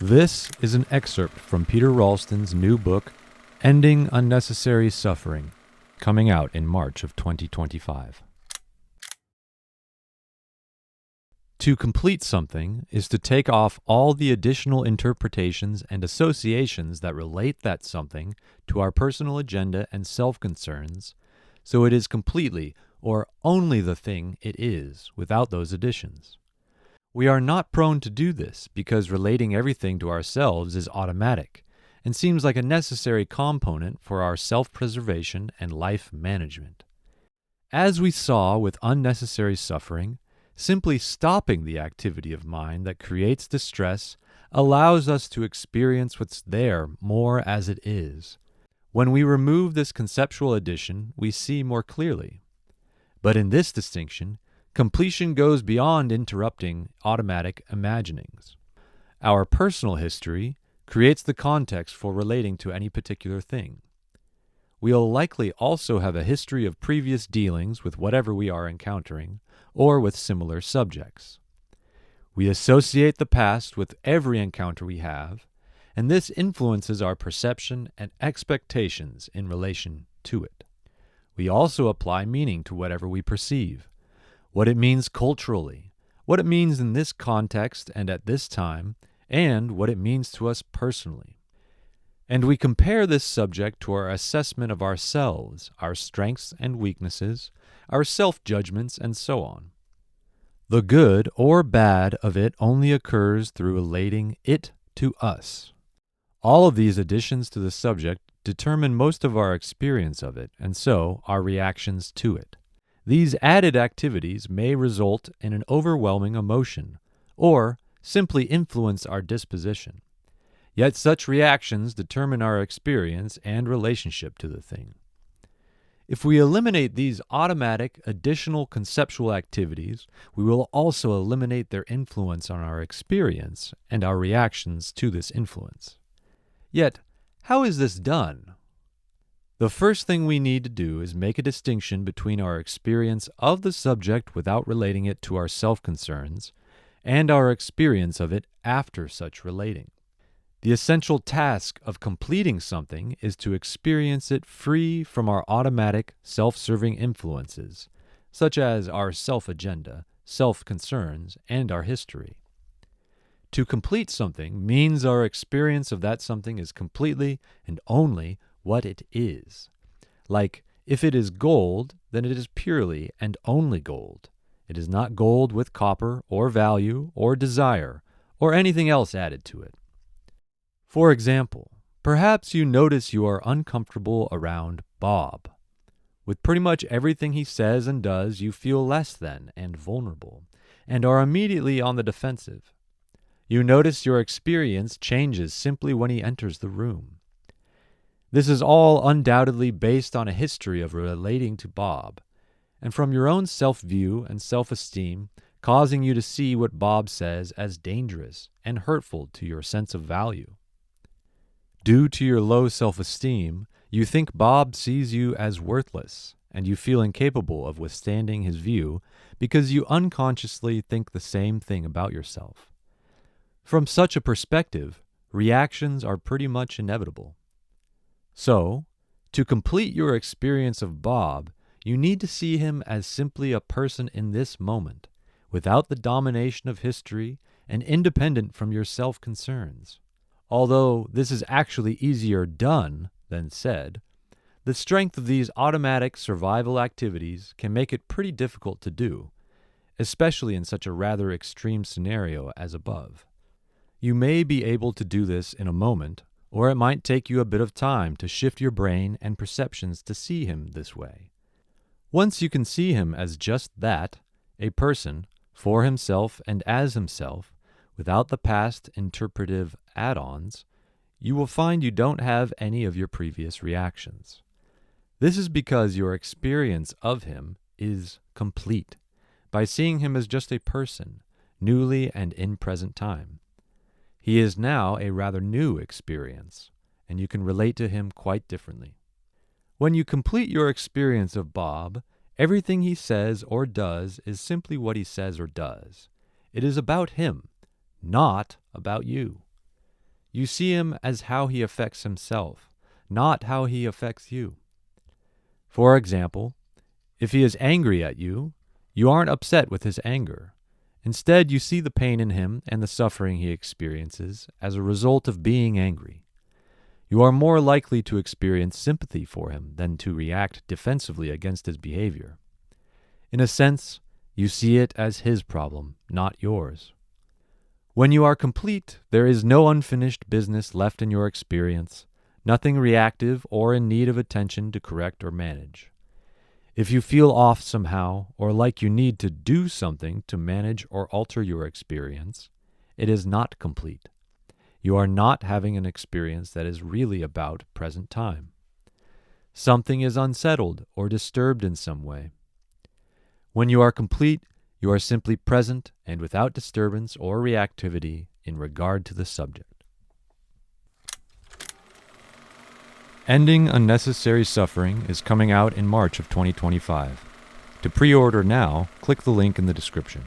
This is an excerpt from Peter Ralston's new book, Ending Unnecessary Suffering, coming out in March of 2025. To complete something is to take off all the additional interpretations and associations that relate that something to our personal agenda and self-concerns, so it is completely or only the thing it is without those additions. We are not prone to do this because relating everything to ourselves is automatic and seems like a necessary component for our self-preservation and life management. As we saw with unnecessary suffering, simply stopping the activity of mind that creates distress allows us to experience what's there more as it is. When we remove this conceptual addition, we see more clearly. But in this distinction, completion goes beyond interrupting automatic imaginings. Our personal history creates the context for relating to any particular thing. We'll likely also have a history of previous dealings with whatever we are encountering, or with similar subjects. We associate the past with every encounter we have, and this influences our perception and expectations in relation to it. We also apply meaning to whatever we perceive, what it means culturally, what it means in this context and at this time, and what it means to us personally. And we compare this subject to our assessment of ourselves, our strengths and weaknesses, our self-judgments, and so on. The good or bad of it only occurs through relating it to us. All of these additions to the subject determine most of our experience of it, and so our reactions to it. These added activities may result in an overwhelming emotion, or simply influence our disposition. Yet such reactions determine our experience and relationship to the thing. If we eliminate these automatic, additional conceptual activities, we will also eliminate their influence on our experience and our reactions to this influence. Yet, how is this done? The first thing we need to do is make a distinction between our experience of the subject without relating it to our self-concerns and our experience of it after such relating. The essential task of completing something is to experience it free from our automatic, self-serving influences, such as our self-agenda, self-concerns, and our history. To complete something means our experience of that something is completely and only what it is. Like, if it is gold, then it is purely and only gold. It is not gold with copper or value or desire or anything else added to it. For example, perhaps you notice you are uncomfortable around Bob. With pretty much everything he says and does, you feel less than and vulnerable, and are immediately on the defensive. You notice your experience changes simply when he enters the room. This is all undoubtedly based on a history of relating to Bob, and from your own self-view and self-esteem causing you to see what Bob says as dangerous and hurtful to your sense of value. Due to your low self-esteem, you think Bob sees you as worthless, and you feel incapable of withstanding his view because you unconsciously think the same thing about yourself. From such a perspective, reactions are pretty much inevitable. So, to complete your experience of Bob, you need to see him as simply a person in this moment, without the domination of history and independent from your self-concerns. Although this is actually easier done than said, the strength of these automatic survival activities can make it pretty difficult to do, especially in such a rather extreme scenario as above. You may be able to do this in a moment, or it might take you a bit of time to shift your brain and perceptions to see him this way. Once you can see him as just that, a person, for himself and as himself, without the past interpretive add-ons, you will find you don't have any of your previous reactions. This is because your experience of him is complete, by seeing him as just a person, newly and in present time. He is now a rather new experience, and you can relate to him quite differently. When you complete your experience of Bob, everything he says or does is simply what he says or does. It is about him, not about you. You see him as how he affects himself, not how he affects you. For example, if he is angry at you, you aren't upset with his anger. Instead, you see the pain in him and the suffering he experiences as a result of being angry. You are more likely to experience sympathy for him than to react defensively against his behavior. In a sense, you see it as his problem, not yours. When you are complete, there is no unfinished business left in your experience, nothing reactive or in need of attention to correct or manage. If you feel off somehow, or like you need to do something to manage or alter your experience, it is not complete. You are not having an experience that is really about present time. Something is unsettled or disturbed in some way. When you are complete, you are simply present and without disturbance or reactivity in regard to the subject. Ending Unnecessary Suffering is coming out in March of 2025. To pre-order now, click the link in the description.